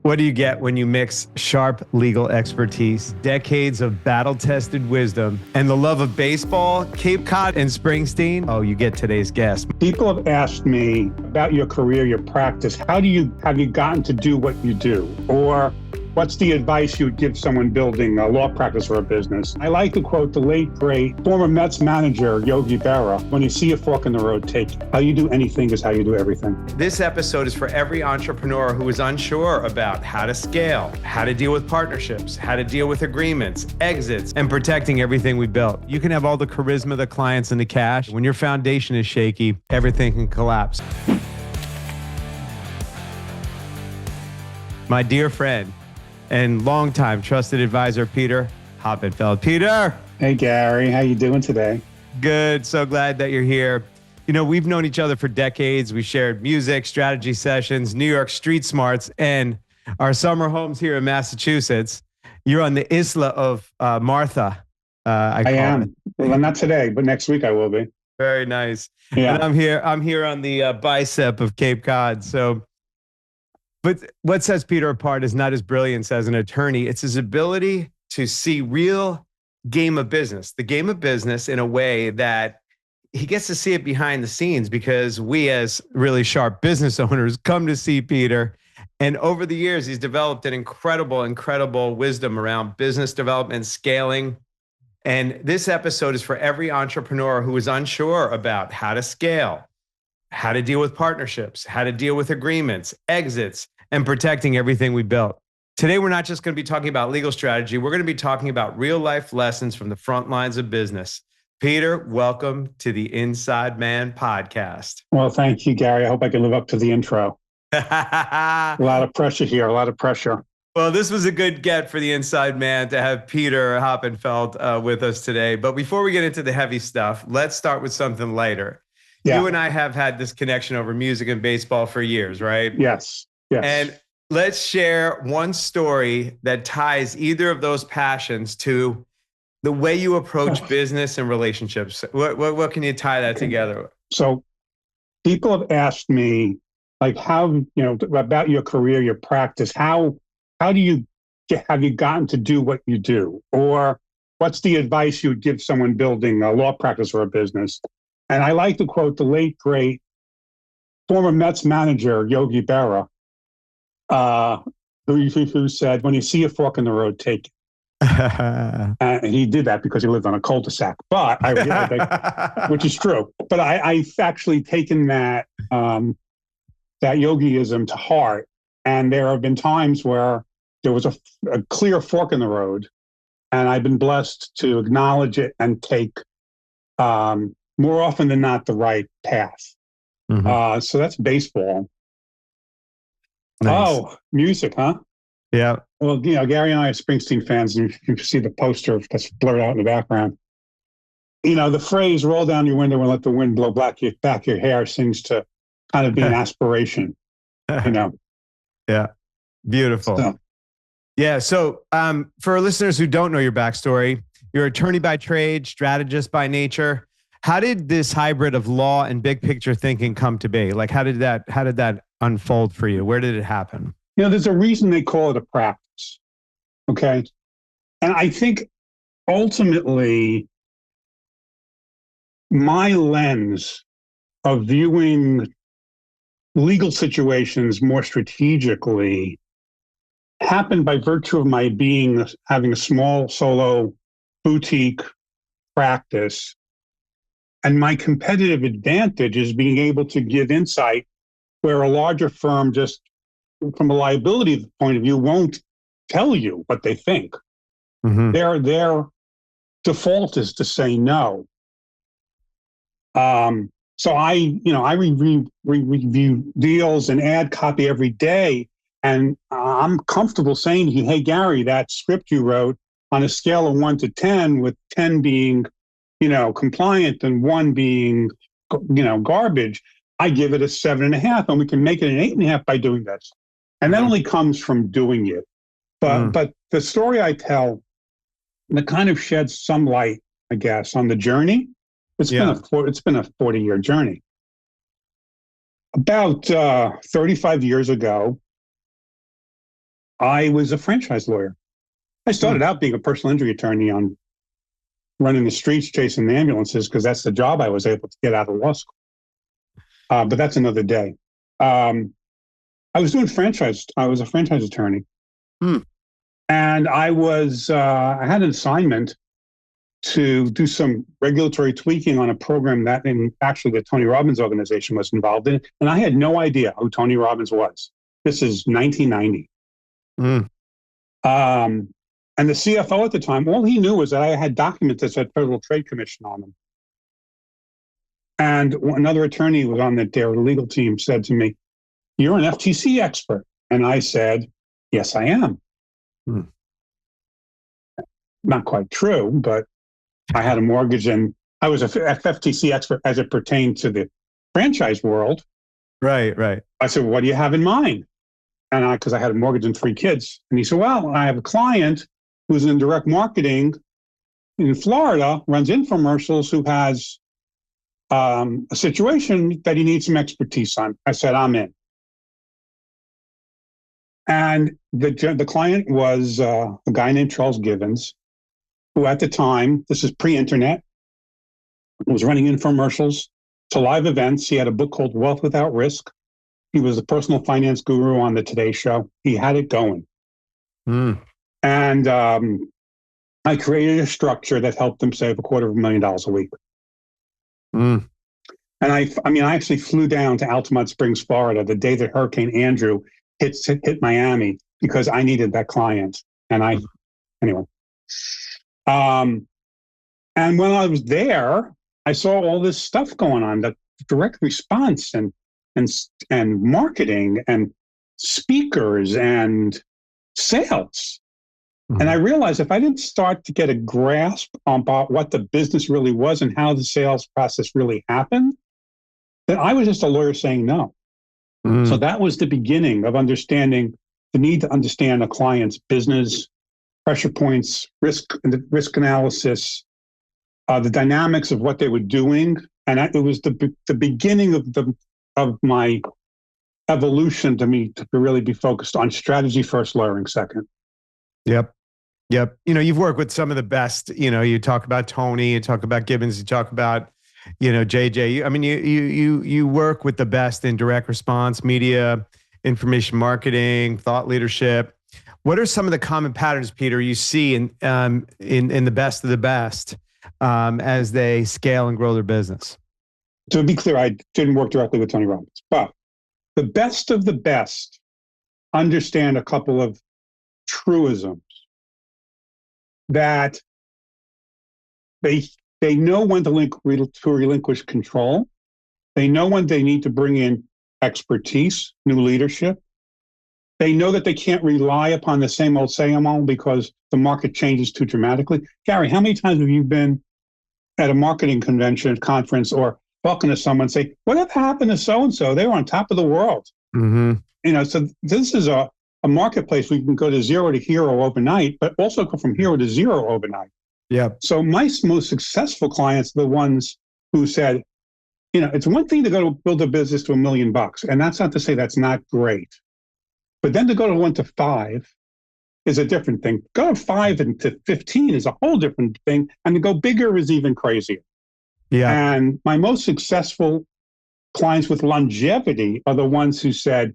What do you get when you mix sharp legal expertise, decades of battle-tested wisdom, and the love of baseball, Cape Cod, and Springsteen? Oh, you get today's guest. People have asked me about your career, your practice. Have you gotten to do what you do? Or what's the advice you would give someone building a law practice or a business? I like to quote the late, great former Mets manager, Yogi Berra, when you see a fork in the road, take it. How you do anything is how you do everything. This episode is for every entrepreneur who is unsure about how to scale, how to deal with partnerships, how to deal with agreements, exits, and protecting everything we built. You can have all the charisma, the clients, and the cash. When your foundation is shaky, everything can collapse. My dear friend and longtime trusted advisor, Peter Hoppenfeld. Peter! Hey, Gary. How you doing today? Good. So glad that you're here. You know, we've known each other for decades. We shared music, strategy sessions, New York street smarts, and our summer homes here in Massachusetts. You're on the Isla of Martha. I am. Well, not today, but next week I will be. Very nice. Yeah. And I'm here on the bicep of Cape Cod. But what sets Peter apart is not his brilliance as an attorney. It's his ability to see real game of business, the game of business in a way that he gets to see it behind the scenes, because we as really sharp business owners come to see Peter. And over the years, he's developed an incredible wisdom around business development, scaling. And this episode is for every entrepreneur who is unsure about how to scale, how to deal with partnerships, how to deal with agreements, exits, and protecting everything we built. Today, we're not just going to be talking about legal strategy. We're going to be talking about real life lessons from the front lines of business. Peter, welcome to the Inside Man podcast. Well, thank you, Gary. I hope I can live up to the intro. A lot of pressure here, a lot of pressure. Well, this was a good get for the Inside Man to have Peter Hoppenfeld with us today. But before we get into the heavy stuff, let's start with something lighter. Yeah. You and I have had this connection over music and baseball for years, right? Yes. And let's share one story that ties either of those passions to the way you approach business and relationships. What can you tie that together? So people have asked me, like, how, about your career, your practice, how have you gotten to do what you do? Or what's the advice you would give someone building a law practice or a business? And I like to quote the late, great former Mets manager, Yogi Berra, who said, when you see a fork in the road, take it. And he did that because he lived on a cul-de-sac, which is true. But I've actually taken that yogiism to heart. And there have been times where there was a clear fork in the road, and I've been blessed to acknowledge it and take, more often than not, the right path. Mm-hmm. So that's baseball. Nice. Oh, music, huh? Yeah. Well, Gary and I are Springsteen fans, and you see the poster that's blurred out in the background. The phrase "roll down your window and let the wind blow back your hair" seems to kind of be an aspiration. Yeah. Beautiful. So for our listeners who don't know your backstory, you're an attorney by trade, strategist by nature. How did this hybrid of law and big picture thinking come to be? Like, how did that unfold for you? Where did it happen? There's a reason they call it a practice. Okay. And I think ultimately my lens of viewing legal situations more strategically happened by virtue of my having a small solo boutique practice. And my competitive advantage is being able to give insight where a larger firm, just from a liability point of view, won't tell you what they think. Mm-hmm. Their default is to say no. So I review deals and ad copy every day, and I'm comfortable saying to you, "Hey, Gary, that script you wrote, on a scale of 1 to 10, with 10 being compliant and 1 being, garbage, I give it a 7.5, and we can make it an 8.5 by doing this." And that only comes from doing it. But the story I tell, that kind of sheds some light, I guess, on the journey. It's been a 40-year journey. About 35 years ago, I was a franchise lawyer. I started out being a personal injury attorney on running the streets, chasing the ambulances, because that's the job I was able to get out of law school. But that's another day. I was doing franchise. I was a franchise attorney. And I had an assignment to do some regulatory tweaking on a program that actually the Tony Robbins organization was involved in. And I had no idea who Tony Robbins was. This is 1990. And the CFO at the time, all he knew was that I had documents that said Federal Trade Commission on them. And another attorney who was on their legal team said to me, "You're an FTC expert." And I said, "Yes, I am." Not quite true, but I had a mortgage and I was a FTC expert as it pertained to the franchise world. Right. I said, "What do you have in mind?" And because I had a mortgage and 3 kids. And he said, "Well, I have a client who's in direct marketing in Florida, runs infomercials, who has a situation that he needs some expertise on." I said, "I'm in." And the client was a guy named Charles Givens, who at the time, this is pre-internet, was running infomercials to live events. He had a book called Wealth Without Risk. He was the personal finance guru on the Today Show. He had it going. And I created a structure that helped them save $250,000 a week. And I actually flew down to Altamont Springs, Florida, the day that Hurricane Andrew hit Miami, because I needed that client. And anyway. And when I was there, I saw all this stuff going on, the direct response and marketing and speakers and sales. And I realized if I didn't start to get a grasp on what the business really was and how the sales process really happened, then I was just a lawyer saying no. So that was the beginning of understanding the need to understand a client's business, pressure points, risk analysis, the dynamics of what they were doing. And it was the beginning of my evolution to really be focused on strategy first, lawyering second. Yep. You've worked with some of the best. You talk about Tony, you talk about Gibbons, you talk about, JJ. You work with the best in direct response, media, information marketing, thought leadership. What are some of the common patterns, Peter, you see in the best of the best as they scale and grow their business? To be clear, I didn't work directly with Tony Robbins, but the best of the best understand a couple of truisms that they know when to relinquish control. They know when they need to bring in expertise, new leadership. They know that they can't rely upon the same old because the market changes too dramatically. Gary, how many times have you been at a marketing convention, conference, or talking to someone and say, "Whatever happened to so-and-so? They were on top of the world." So this is a marketplace where you can go to zero to hero overnight, but also go from hero to zero overnight. So my most successful clients are the ones who said, it's one thing to go to build a business to $1 million, and that's not to say that's not great. But then to go to 1 to 5 is a different thing. Go to 5 and to 15 is a whole different thing. And to go bigger is even crazier. And my most successful clients with longevity are the ones who said,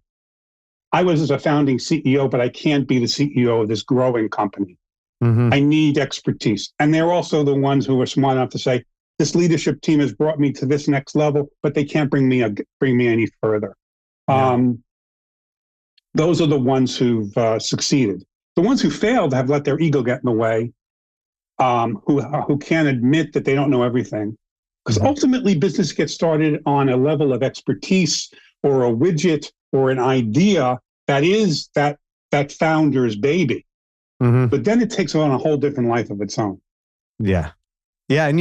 "I was as a founding CEO, but I can't be the CEO of this growing company. I need expertise." And they're also the ones who are smart enough to say, "This leadership team has brought me to this next level, but they can't bring me any further." Those are the ones who've succeeded. The ones who failed have let their ego get in the way, who can't admit that they don't know everything. Because ultimately, business gets started on a level of expertise or a widget or an idea that is that founder's baby. But then it takes on a whole different life of its own. Yeah. And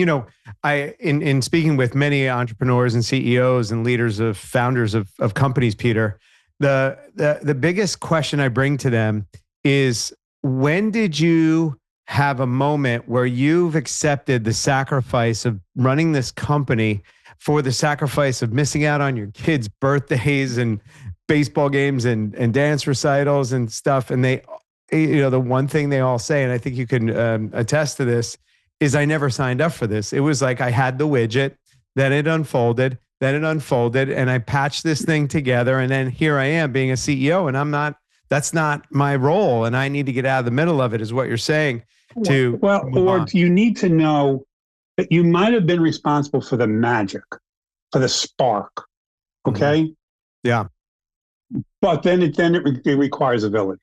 in speaking with many entrepreneurs and CEOs and leaders of founders of companies, Peter, the biggest question I bring to them is, when did you have a moment where you've accepted the sacrifice of running this company for the sacrifice of missing out on your kids' birthdays and baseball games and dance recitals and stuff? And the one thing they all say, and I think you can attest to this, is I never signed up for this. It was like I had the widget, then it unfolded, and I patched this thing together, and then here I am being a CEO, and that's not my role, and I need to get out of the middle of it, is what you're saying. Or you need to know that you might have been responsible for the magic, for the spark, okay? Mm-hmm. Yeah. But then it requires a village.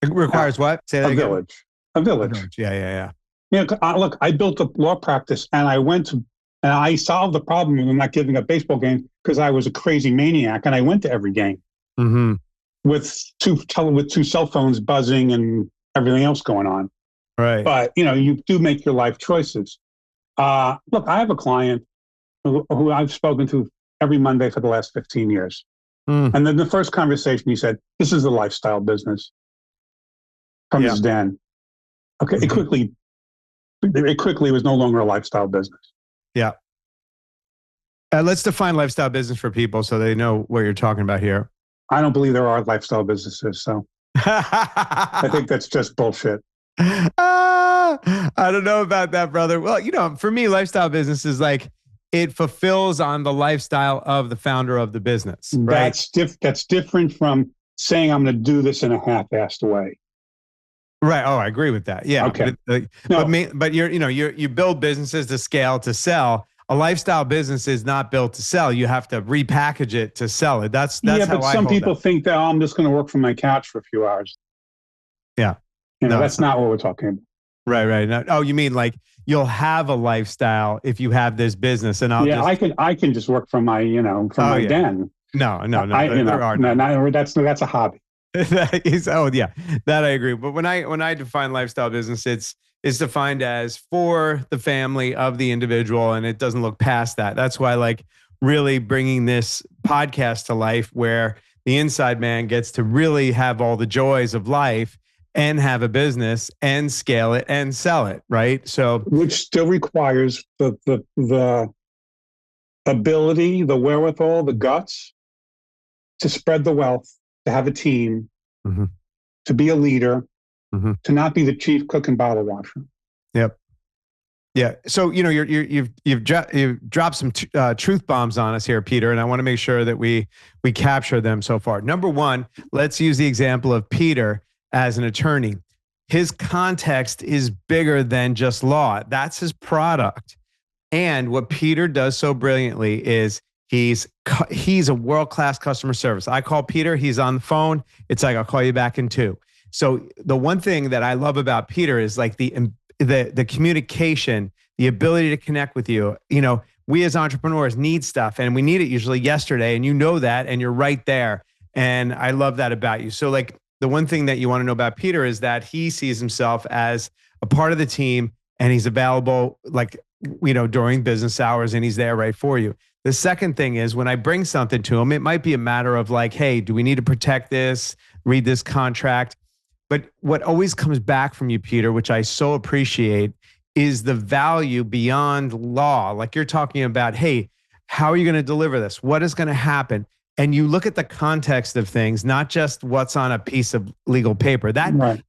It requires what? Say that again. A village. Yeah. Look, I built a law practice, and I solved the problem of not giving up baseball games because I was a crazy maniac, and I went to every game with two cell phones buzzing and everything else going on. Right. But you do make your life choices. Look, I have a client who I've spoken to every Monday for the last 15 years. And then the first conversation, he said, "This is a lifestyle business." From his den. Okay, it quickly was no longer a lifestyle business. Yeah. Let's define lifestyle business for people so they know what you're talking about here. I don't believe there are lifestyle businesses, so I think that's just bullshit. I don't know about that, brother. Well, for me, lifestyle business is like it fulfills on the lifestyle of the founder of the business. Right? That's different from saying I'm going to do this in a half-assed way. Right. Oh, I agree with that. Yeah. Okay. But you build businesses to scale, to sell. A lifestyle business is not built to sell. You have to repackage it to sell it. That's how but some people think that I'm just going to work from my couch for a few hours. Yeah. That's not what we're talking about. Right. No, you mean like you'll have a lifestyle if you have this business, and I can just work from my den. No, that's a hobby. That I agree. But when I define lifestyle business, it's defined as for the family of the individual, and it doesn't look past that. That's why, like, really bringing this podcast to life, where the inside man gets to really have all the joys of life and have a business and scale it and sell it, right? So, which still requires the ability, the wherewithal, the guts to spread the wealth, to have a team, to be a leader, to not be the chief cook and bottle washer. Yep. Yeah. So you've dropped some truth bombs on us here, Peter, and I want to make sure that we capture them so far. Number one, let's use the example of Peter as an attorney. His context is bigger than just law. That's his product. And what Peter does so brilliantly is he's a world-class customer service. I call Peter, he's on the phone. It's like, I'll call you back in 2. So the one thing that I love about Peter is like the communication, the ability to connect with you. We as entrepreneurs need stuff, and we need it usually yesterday, and you know that, and you're right there. And I love that about you. So like, the one thing that you want to know about Peter is that he sees himself as a part of the team, and he's available during business hours, and he's there right for you. The second thing is, when I bring something to him, it might be a matter of like, hey, do we need to protect this, read this contract? But what always comes back from you, Peter, which I so appreciate, is the value beyond law. Like you're talking about, hey, how are you going to deliver this? What is going to happen? And you look at the context of things, not just what's on a piece of legal paper.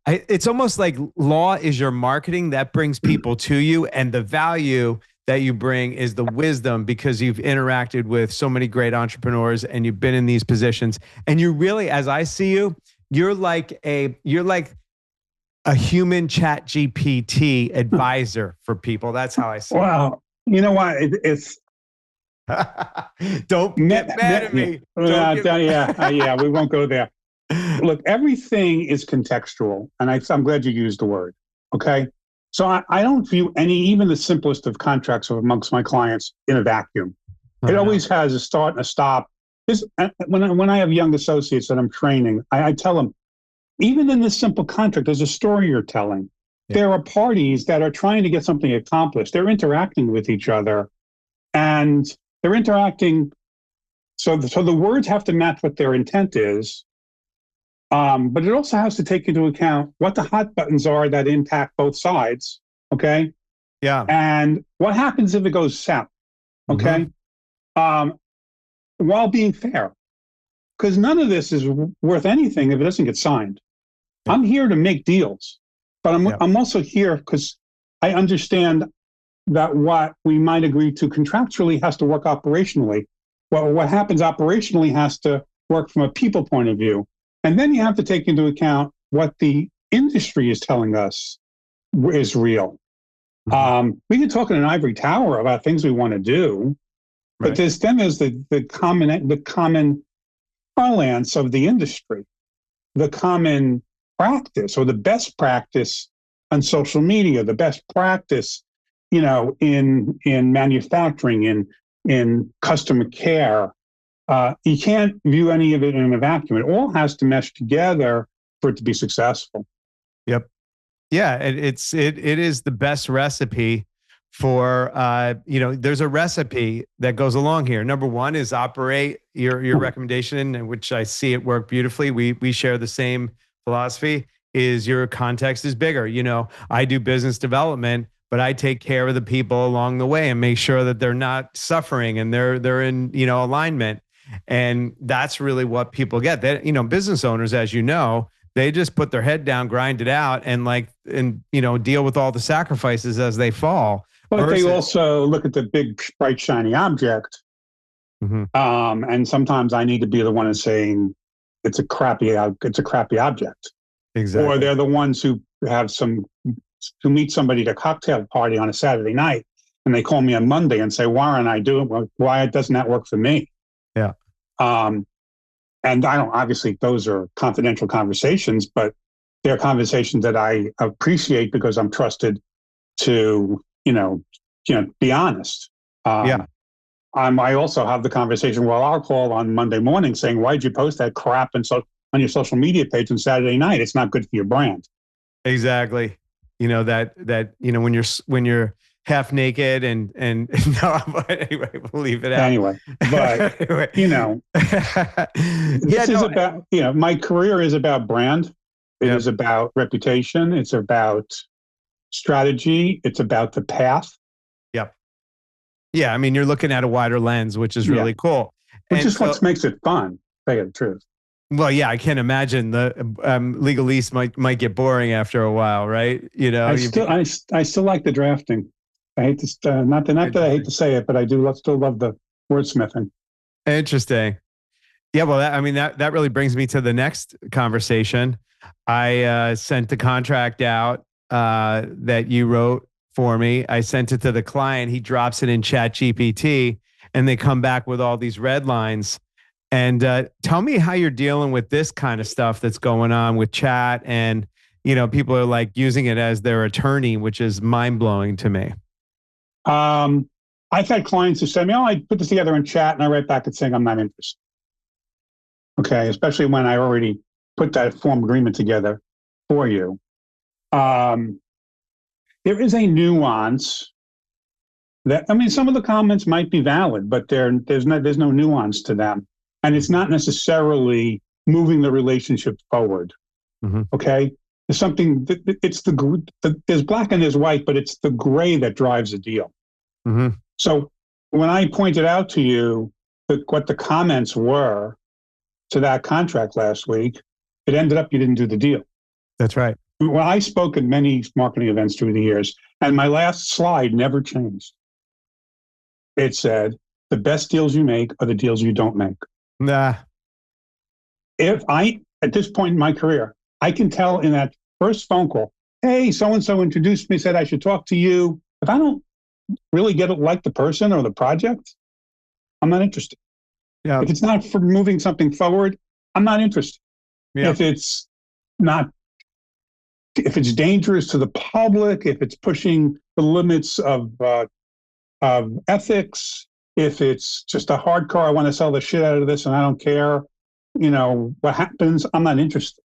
It's almost like law is your marketing that brings people to you, and the value that you bring is the wisdom, because you've interacted with so many great entrepreneurs and you've been in these positions. And you really, as I see you, you're like a human chat GPT advisor for people. That's how I see it. Wow. You know what? It's Don't get mad at me. Yeah, we won't go there. Look, everything is contextual, and I'm glad you used the word. Okay, so I don't view even the simplest of contracts amongst my clients in a vacuum. It always has a start and a stop. When I have young associates that I'm training, I tell them, even in this simple contract, there's a story you're telling. Yeah. There are parties that are trying to get something accomplished. They're interacting with each other, and they're interacting. So the words have to match what their intent is. But it also has to take into account what the hot buttons are that impact both sides. Okay. Yeah. And what happens if it goes south? Okay. While being fair, because none of this is worth anything if it doesn't get signed. I'm here to make deals, but Yep. I'm also here because I understand that what we might agree to contractually has to work operationally. Well, what happens operationally has to work from a people point of view. And then you have to take into account what the industry is telling us is real. We can talk in an ivory tower about things we want to do, but there's the common parlance of the industry, the common practice or the best practice on social media, the best practice, in manufacturing, in customer care. You can't view any of it in a vacuum. It all has to mesh together for it to be successful. Yep. Yeah, it is the best recipe for there's a recipe that goes along here. Number one is operate your recommendation, in which I see it work beautifully. We share the same philosophy. Is your context is bigger. I do business development, but I take care of the people along the way and make sure that they're not suffering and they're in alignment. And that's really what people get. That business owners, as you know, they just put their head down, grind it out, and deal with all the sacrifices as they fall. But they also look at the big, bright, shiny object. And sometimes I need to be the one who's saying it's a crappy object. Exactly. Or they're the ones who who meet somebody at a cocktail party on a Saturday night, and they call me on Monday and say, "Warren, why doesn't that work for me?" Yeah. And I don't, obviously those are confidential conversations, but they're conversations that I appreciate because I'm trusted to, be honest. I also have the conversation where I'll call on Monday morning saying, "Why'd you post that crap on your social media page on Saturday night? It's not good for your brand." Exactly. When you're half naked and no, but anyway, we'll leave it out. Anyway, but this is about, my career is about brand. It is about reputation. It's about strategy. It's about the path. Yep. Yeah. I mean, you're looking at a wider lens, which is really cool. Which is what makes it fun, to tell you the truth. Well, yeah, I can't imagine the legalese might get boring after a while, right? I still like the drafting. I hate to not that I hate to say it, but I do still love the wordsmithing. Interesting. Yeah, well, that really brings me to the next conversation. I sent the contract out that you wrote for me. I sent it to the client. He drops it in ChatGPT, and they come back with all these red lines. And tell me how you're dealing with this kind of stuff that's going on with chat, and people are like using it as their attorney, which is mind blowing to me. I've had clients who say to me, "Oh, I put this together in chat," and I write back and saying I'm not interested. Okay, especially when I already put that form agreement together for you. There is a nuance that some of the comments might be valid, but there's no nuance to them. And it's not necessarily moving the relationship forward. Okay, there's something. There's black and there's white, but it's the gray that drives a deal. So when I pointed out to you what the comments were to that contract last week, it ended up you didn't do the deal. That's right. Well, I spoke at many marketing events through the years, and my last slide never changed. It said, "The best deals you make are the deals you don't make." Nah. At this point in my career, I can tell in that first phone call, "Hey, so-and-so introduced me, said I should talk to you." If I don't really get it like the person or the project, I'm not interested. Yeah. If it's not for moving something forward, I'm not interested. Yeah. If it's dangerous to the public, if it's pushing the limits of ethics, if it's just a hardcore, I want to sell the shit out of this and I don't care, what happens, I'm not interested.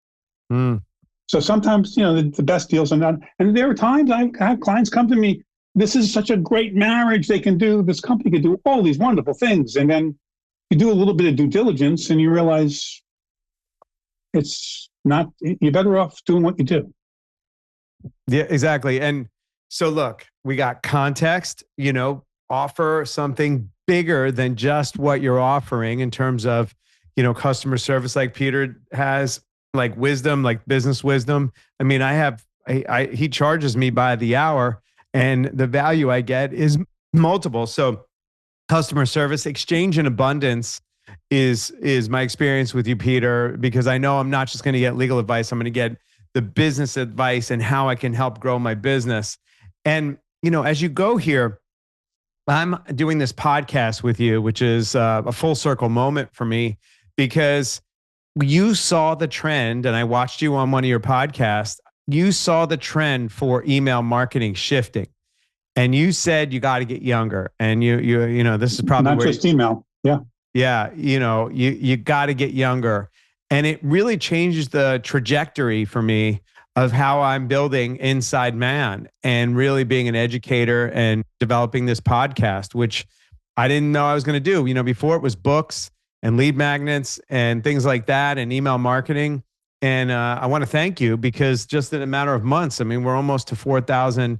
So sometimes, the best deals are not. And there are times I have clients come to me, "This is such a great marriage. This company can do all these wonderful things." And then you do a little bit of due diligence and you realize it's not, you're better off doing what you do. Yeah, exactly. And so look, we got context, offer something bigger than just what you're offering in terms of, customer service like Peter has, like wisdom, like business wisdom. I mean, he charges me by the hour, and the value I get is multiple. So customer service, exchange and abundance is my experience with you, Peter, because I know I'm not just going to get legal advice. I'm going to get the business advice and how I can help grow my business. And, as you go here, I'm doing this podcast with you, which is a full circle moment for me, because you saw the trend, and I watched you on one of your podcasts. You saw the trend for email marketing shifting, and you said you got to get younger. And this is probably not just email. Yeah. Yeah. You got to get younger. And it really changes the trajectory for me of how I'm building Inside Man and really being an educator and developing this podcast, which I didn't know I was going to do. Before it was books and lead magnets and things like that and email marketing. And I want to thank you, because just in a matter of months, I mean, we're almost to 4,000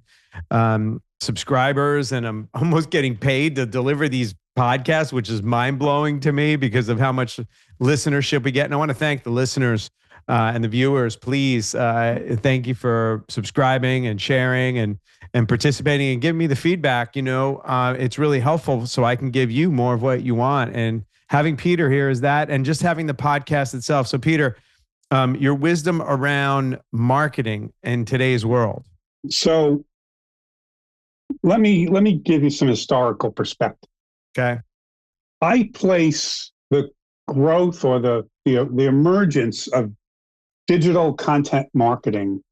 subscribers, and I'm almost getting paid to deliver these podcasts, which is mind blowing to me because of how much listenership we get. And I want to thank the listeners and the viewers. Please, thank you for subscribing and sharing and participating and giving me the feedback. It's really helpful, so I can give you more of what you want. And having Peter here is that, and just having the podcast itself. So Peter, your wisdom around marketing in today's world. So let me give you some historical perspective. Okay. I place the growth or the emergence of digital content marketing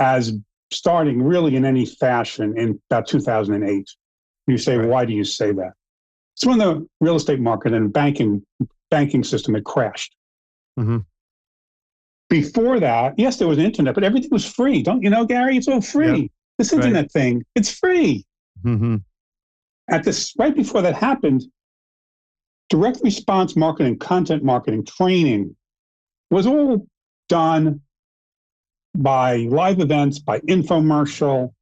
as starting really in any fashion in about 2008. You say, Why do you say that? It's when the real estate market and banking system had crashed. Mm-hmm. Before that, yes, there was internet, but everything was free. Don't you know, Gary? It's all free. Yep. This internet thing, it's free. Mm-hmm. Right before that happened, direct response marketing, content marketing, training was all done by live events, by infomercial.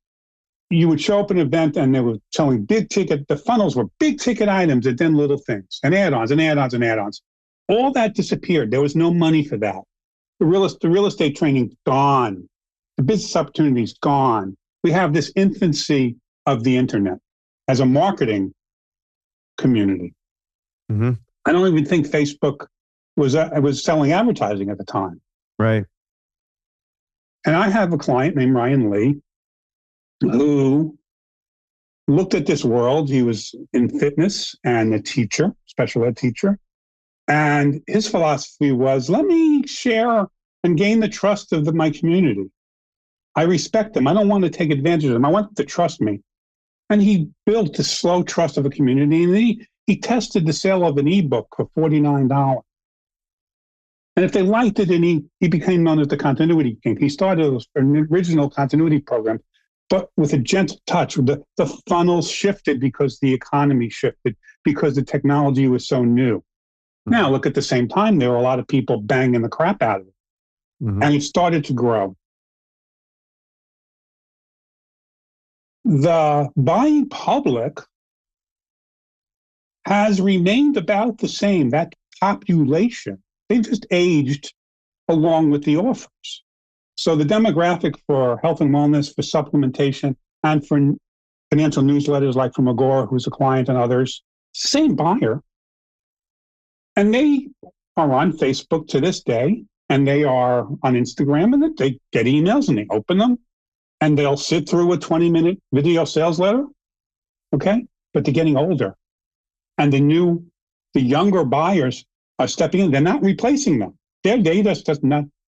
You would show up an event and they were selling the funnels were big ticket items and then little things and add-ons and add-ons and add-ons. All that disappeared. There was no money for that. The real estate training, gone. The business opportunities, gone. We have this infancy of the internet as a marketing community. Mm-hmm. I don't even think Facebook was selling advertising at the time. Right. And I have a client named Ryan Lee who looked at this world. He was in fitness and a teacher, special ed teacher. And his philosophy was, let me share and gain the trust of my community. I respect them. I don't want to take advantage of them. I want them to trust me. And he built the slow trust of a community. And he tested the sale of an ebook for $49. And if they liked it, and he became known as the Continuity King. He started an original continuity program, but with a gentle touch. The funnels shifted because the economy shifted, because the technology was so new. Mm-hmm. Now, look, at the same time, there were a lot of people banging the crap out of it. Mm-hmm. And it started to grow. The buying public has remained about the same. That population, they've just aged along with the offers. So the demographic for health and wellness, for supplementation, and for financial newsletters like from Agora, who's a client, and others, same buyer. And they are on Facebook to this day, and they are on Instagram, and they get emails and they open them, and they'll sit through a 20-minute video sales letter. Okay? But they're getting older. And the younger buyers are stepping in. They're not replacing them. Their data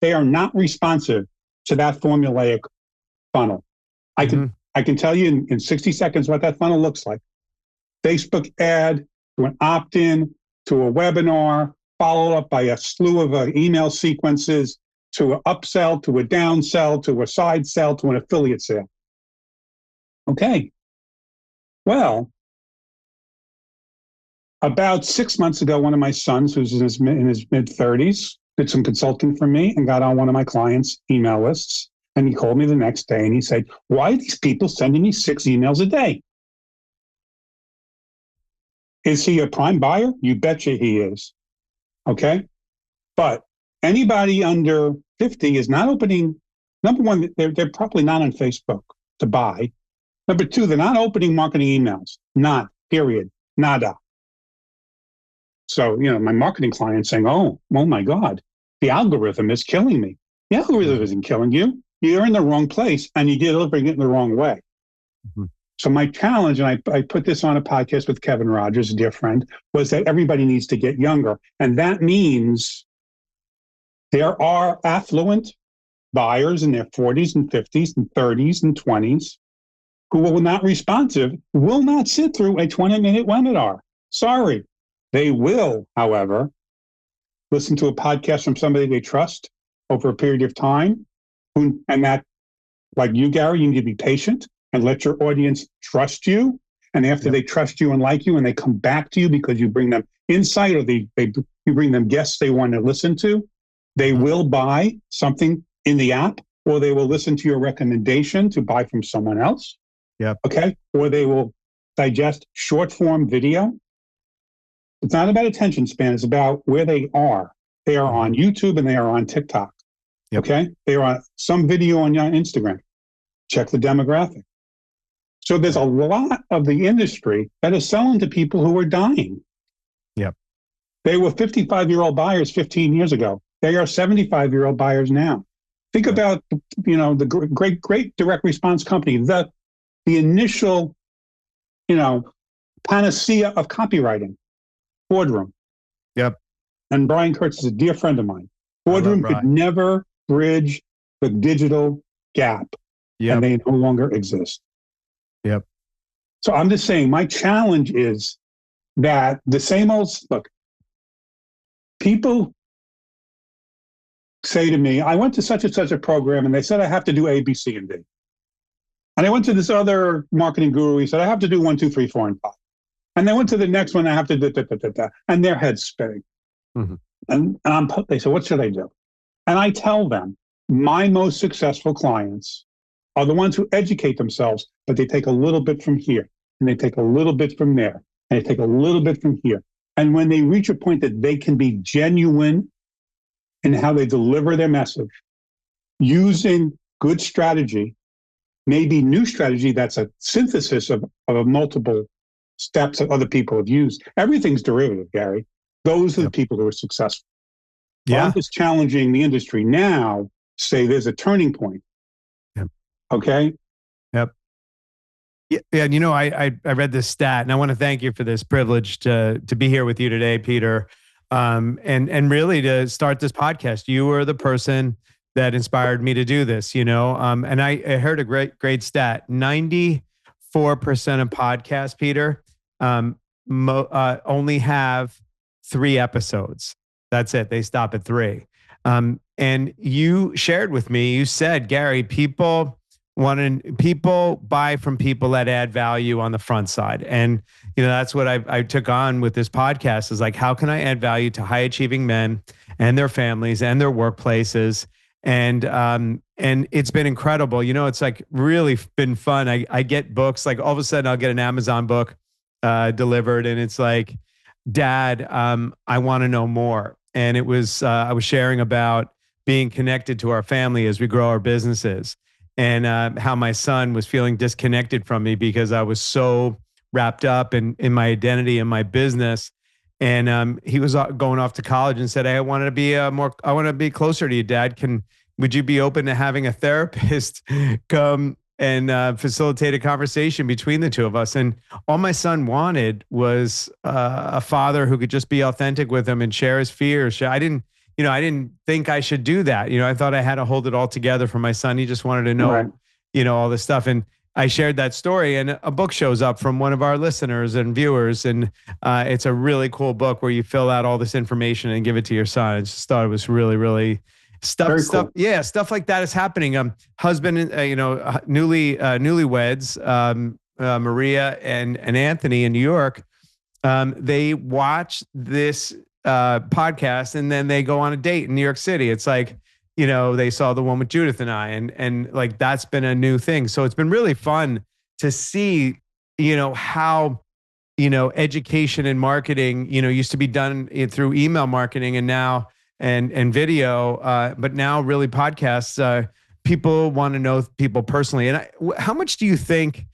they are not responsive to that formulaic funnel. I can tell you in 60 seconds what that funnel looks like. Facebook ad to an opt-in to a webinar, followed up by a slew of email sequences, to an upsell, to a downsell, to a side sell, to an affiliate sale. Okay. Well, about 6 months ago, one of my sons, who's in his mid-30s, did some consulting for me and got on one of my clients' email lists. And he called me the next day and he said, why are these people sending me 6 emails a day? Is he a prime buyer? You betcha he is. Okay. But Anybody under 50 is not opening. Number one, they're probably not on Facebook to buy. Number two, they're not opening marketing emails. Not, period, nada. So, my marketing client's saying, oh my God, the algorithm is killing me. The algorithm isn't killing you. You're in the wrong place and you're delivering it in the wrong way. Mm-hmm. So my challenge, and I put this on a podcast with Kevin Rogers, a dear friend, was that everybody needs to get younger. And that means there are affluent buyers in their 40s and 50s and 30s and 20s who will not responsive, will not sit through a 20-minute webinar. Sorry. They will, however, listen to a podcast from somebody they trust over a period of time. And that, like you, Gary, you need to be patient and let your audience trust you. And after they trust you and like you, and they come back to you because you bring them insight, or you bring them guests they want to listen to, they will buy something in the app, or they will listen to your recommendation to buy from someone else. Yep. Okay. Or they will digest short form video. It's not about attention span. It's about where they are. They are on YouTube and they are on TikTok. Yep. Okay. They are on some video on your Instagram. Check the demographic. So there's a lot of the industry that is selling to people who are dying. Yep. They were 55-year-old buyers 15 years ago. They are 75-year-old buyers now. Think about, the great direct response company, the initial, panacea of copywriting, Boardroom. Yep. And Brian Kurtz is a dear friend of mine. Boardroom could never bridge the digital gap. Yep. And they no longer exist. Yep. So I'm just saying, my challenge is that the same old, look, people say to me, I went to such and such a program and they said I have to do A, B, C, and D. And I went to this other marketing guru, he said, I have to do 1, 2, 3, 4, and 5. And they went to the next one, I have to do, and their head's spinning. Mm-hmm. And they said, what should I do? And I tell them, my most successful clients are the ones who educate themselves, but they take a little bit from here, and they take a little bit from there, and they take a little bit from here. And when they reach a point that they can be genuine in how they deliver their message, using good strategy, maybe new strategy that's a synthesis of multiple steps that other people have used. Everything's derivative, Gary. Those are the people who are successful. Yeah. I'm just challenging the industry now, say there's a turning point. Yep. Okay? Yep. Yeah, and I read this stat, and I want to thank you for this privilege to be here with you today, Peter, and really to start this podcast. You were the person that inspired me to do this, and I heard a great stat. 94% of podcasts, Peter, only have 3 episodes. That's it. They stop at 3. And you shared with me, you said, Gary, people buy from people that add value on the front side. And, that's what I took on with this podcast, is like, how can I add value to high achieving men and their families and their workplaces? And it's been incredible. It's like really been fun. I get books, like all of a sudden I'll get an Amazon book delivered, and it's like, Dad, I want to know more. And it was, I was sharing about being connected to our family as we grow our businesses, and how my son was feeling disconnected from me because I was so wrapped up in my identity and my business. And he was going off to college and said, hey, I want to be closer to you, Dad. Would you be open to having a therapist come and facilitate a conversation between the two of us? And all my son wanted was a father who could just be authentic with him and share his fears. I didn't think I should do that. I thought I had to hold it all together for my son. He just wanted to know, right, all this stuff. And I shared that story, and a book shows up from one of our listeners and viewers. And it's a really cool book where you fill out all this information and give it to your son. I just thought it was really, really stuff. Yeah. Stuff like that is happening. Husband, newlyweds, Maria and Anthony in New York, they watch this podcast and then they go on a date in New York City. It's like, they saw the one with Judith and I, and like, that's been a new thing. So it's been really fun to see, how, education and marketing, used to be done through email marketing. And now and video, but now really podcasts. People want to know people personally. And how much do you think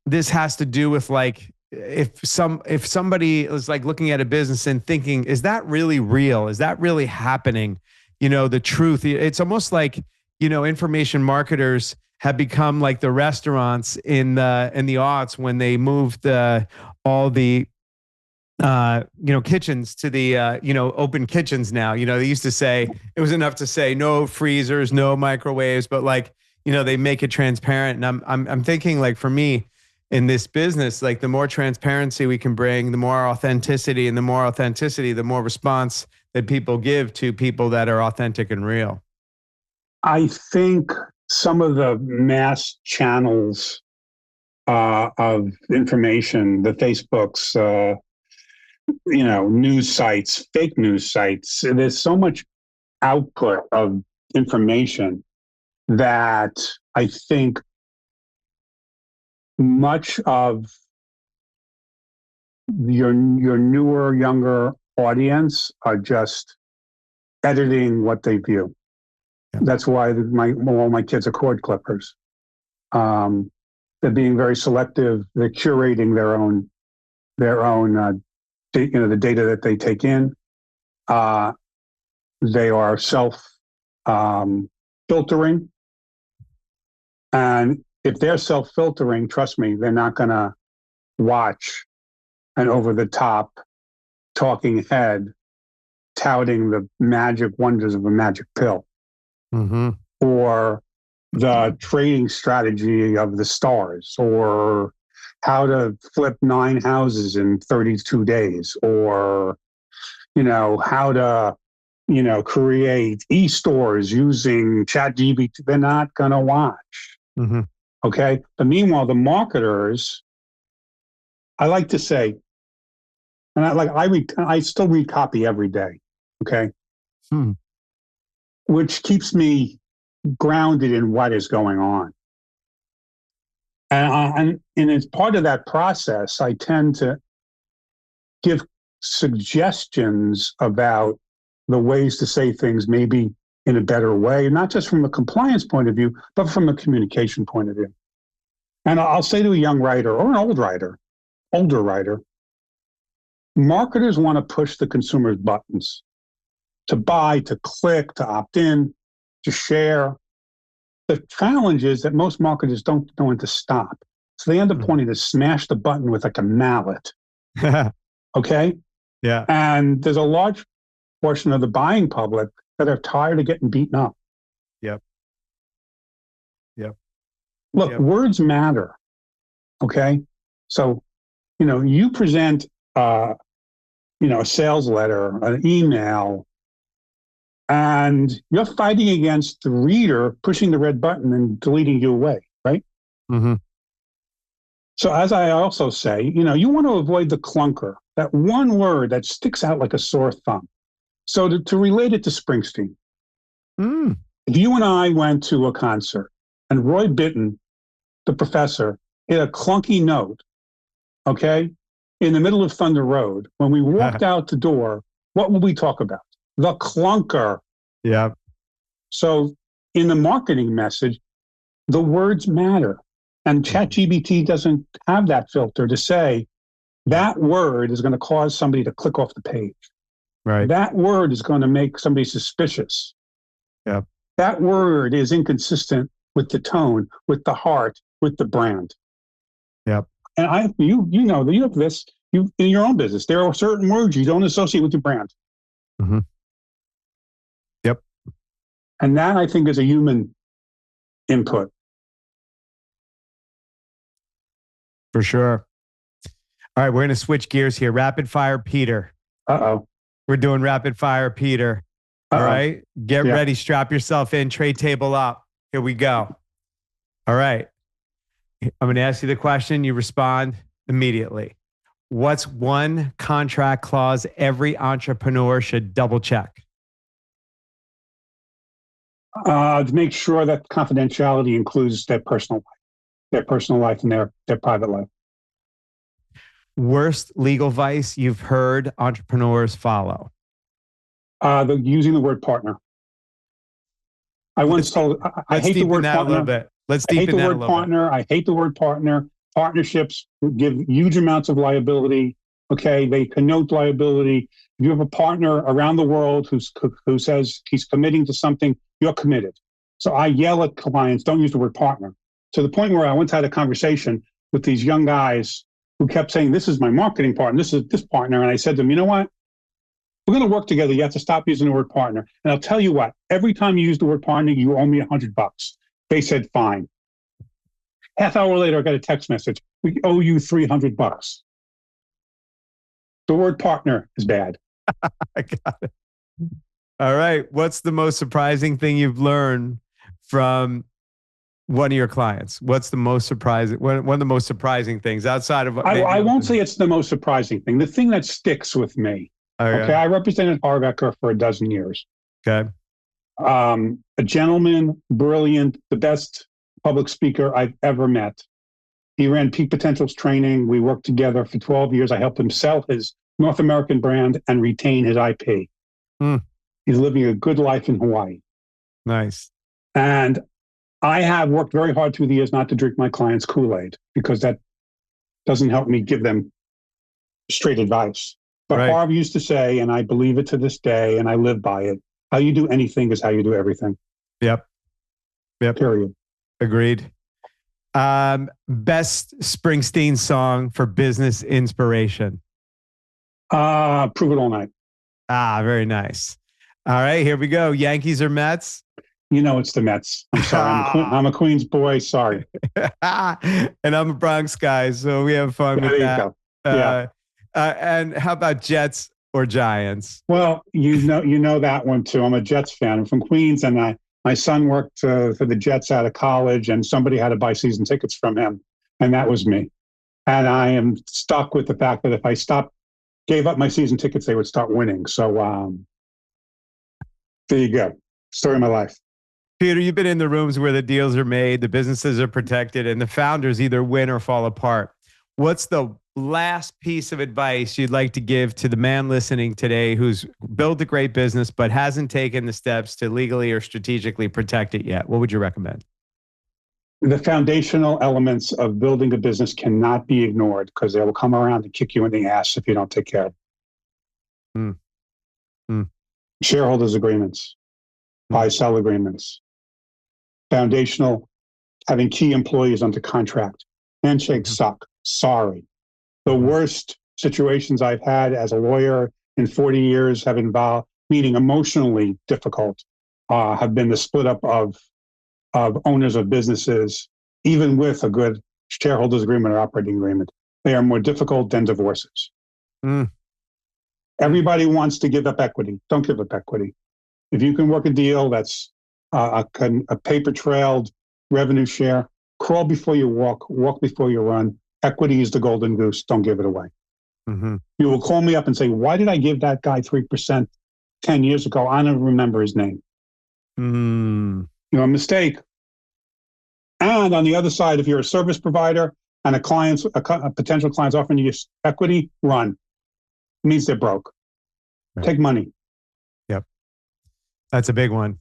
this has to do with like if somebody is like looking at a business and thinking, is that really real? Is that really happening? The truth. It's almost like information marketers have become like the restaurants in the aughts when they moved all the kitchens to the open kitchens now. They used to say it was enough to say no freezers, no microwaves, but like they make it transparent. And I'm thinking like for me in this business, like the more transparency we can bring, the more authenticity, and the more authenticity, the more response that people give to people that are authentic and real. I think some of the mass channels of information, the Facebooks, news sites, fake news sites, there's so much output of information that I think much of your newer, younger audience are just editing what they view. Yeah. That's why all my kids are cord clippers. They're being very selective. They're curating their own the data that they take in. They are self-filtering. And if they're self-filtering, trust me, they're not going to watch an over-the-top talking head touting the magic wonders of a magic pill. Mm-hmm. Or the trading strategy of the stars, or how to flip 9 houses in 32 days, or, how to, create e-stores using ChatGPT. They're not going to watch. Mm-hmm. Okay. But meanwhile, the marketers, I like to say, and I still read copy every day. Okay. Which keeps me grounded in what is going on. And as part of that process, I tend to give suggestions about the ways to say things maybe in a better way, not just from a compliance point of view, but from a communication point of view. And I'll say to a young writer or an older writer, marketers want to push the consumer's buttons to buy, to click, to opt in, to share. The challenge is that most marketers don't know when to stop. So they end up wanting to smash the button with like a mallet. Okay? Yeah. And there's a large portion of the buying public that are tired of getting beaten up. Yep. Look, words matter. Okay? So, you present, a sales letter, an email, and you're fighting against the reader pushing the red button and deleting you away, right? Mm-hmm. So as I also say, you want to avoid the clunker, that one word that sticks out like a sore thumb. So to relate it to Springsteen, if you and I went to a concert and Roy Bittan, the professor, hit a clunky note, okay, in the middle of Thunder Road, when we walked out the door, what would we talk about? The clunker. Yeah. So in the marketing message, the words matter. And ChatGPT doesn't have that filter to say that word is going to cause somebody to click off the page. Right. That word is going to make somebody suspicious. Yeah. That word is inconsistent with the tone, with the heart, with the brand. Yep. And you know that you have this in your own business. There are certain words you don't associate with your brand. Mm-hmm. Yep. And that, I think, is a human input. For sure. All right, we're going to switch gears here. Rapid fire, Peter. Uh-oh. We're doing rapid fire, Peter. All right, get ready. Strap yourself in. Tray table up. Here we go. All right. I'm going to ask you the question. You respond immediately. What's one contract clause every entrepreneur should double check? To make sure that confidentiality includes their personal life and their private life. Worst legal advice you've heard entrepreneurs follow? Using the word partner. I once told, I hate the word that a little partner. bit. Let's I hate deepen the that a word little bit. partner. I hate the word partner. Partnerships give huge amounts of liability. Okay, they connote liability. If you have a partner around the world who says he's committing to something, you're committed. So I yell at clients, don't use the word partner. To the point where I once had a conversation with these young guys who kept saying, this is my marketing partner, this is this partner. And I said to them, you know what? We're going to work together. You have to stop using the word partner. And I'll tell you what, every time you use the word partner, you owe me $100. They said, fine. Half hour later, I got a text message. We owe you $300. The word partner is bad. I got it. All right. What's the most surprising thing you've learned from one of your clients? What's the most surprising, one of the most surprising things outside of I won't say it's the most surprising thing. The thing that sticks with me. Okay. I represented Harbecker for a dozen years. Okay. A gentleman, brilliant, the best public speaker I've ever met. He ran Peak Potentials training. We worked together for 12 years. I helped him sell his North American brand and retain his IP. He's living a good life in Hawaii. Nice. And I have worked very hard through the years not to drink my clients' Kool-Aid because that doesn't help me give them straight advice. But Harv used to say, and I believe it to this day, and I live by it, how you do anything is how you do everything. Yep. Period. Agreed. Best Springsteen song for business inspiration? Prove It All Night. Very nice. All right, here we go. Yankees or Mets? You know it's the Mets. I'm sorry. I'm a Queens boy. Sorry. And I'm a Bronx guy, so we have fun with that. And how about Jets or Giants? Well, you know that one too. I'm a Jets fan. I'm from Queens, and my son worked for the Jets out of college, and somebody had to buy season tickets from him, and that was me. And I am stuck with the fact that if I gave up my season tickets, they would start winning. So there you go. Story of my life. Peter, you've been in the rooms where the deals are made, the businesses are protected, and the founders either win or fall apart. What's the last piece of advice you'd like to give to the man listening today who's built a great business but hasn't taken the steps to legally or strategically protect it yet? What would you recommend? The foundational elements of building a business cannot be ignored because they will come around and kick you in the ass if you don't take care of it. Shareholders agreements, buy-sell agreements, foundational, having key employees under contract. Handshakes suck. Sorry. The worst situations I've had as a lawyer in 40 years have involved, meaning emotionally difficult, have been the split up of owners of businesses, even with a good shareholders agreement or operating agreement. They are more difficult than divorces. Everybody wants to give up equity. Don't give up equity. If you can work a deal that's a paper trailed revenue share, crawl before you walk before you run. Equity is the golden goose. Don't give it away. You will call me up and say, why did I give that guy 3% 10 years ago? I don't remember his name. A mistake. And on the other side, if you're a service provider and a potential client's offering you equity, run. It means they're broke. Take money. Yep. That's a big one.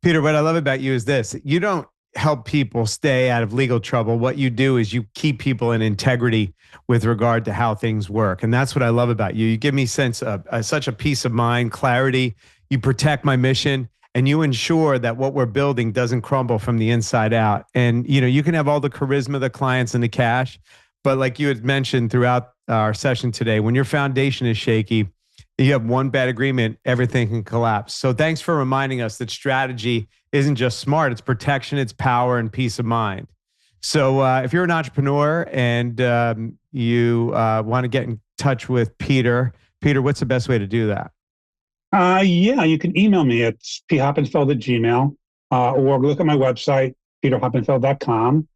Peter, what I love about you is this. You don't help people stay out of legal trouble. What you do is you keep people in integrity with regard to how things work. And that's what I love about you. You give me sense of such a peace of mind, clarity. You protect my mission, and you ensure that what we're building doesn't crumble from the inside out. And you can have all the charisma, the clients, and the cash, but like you had mentioned throughout our session today, when your foundation is shaky, you have one bad agreement, everything can collapse. So thanks for reminding us that strategy isn't just smart, it's protection, it's power, and peace of mind. So if you're an entrepreneur and you want to get in touch with Peter, what's the best way to do that? You can email me at phoppenfeld@gmail.com or look at my website, peterhoppenfeld.com.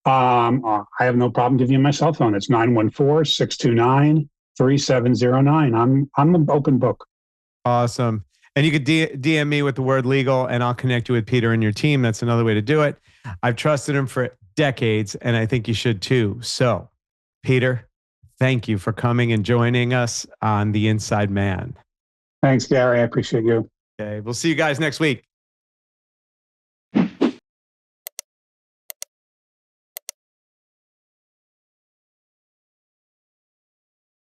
I have no problem giving you my cell phone. It's 914-629-3709. I'm an open book. Awesome. And you could DM me with the word legal, and I'll connect you with Peter and your team. That's another way to do it. I've trusted him for decades, and I think you should too. So, Peter, thank you for coming and joining us on The Inside Man. Thanks, Gary. I appreciate you. Okay. We'll see you guys next week.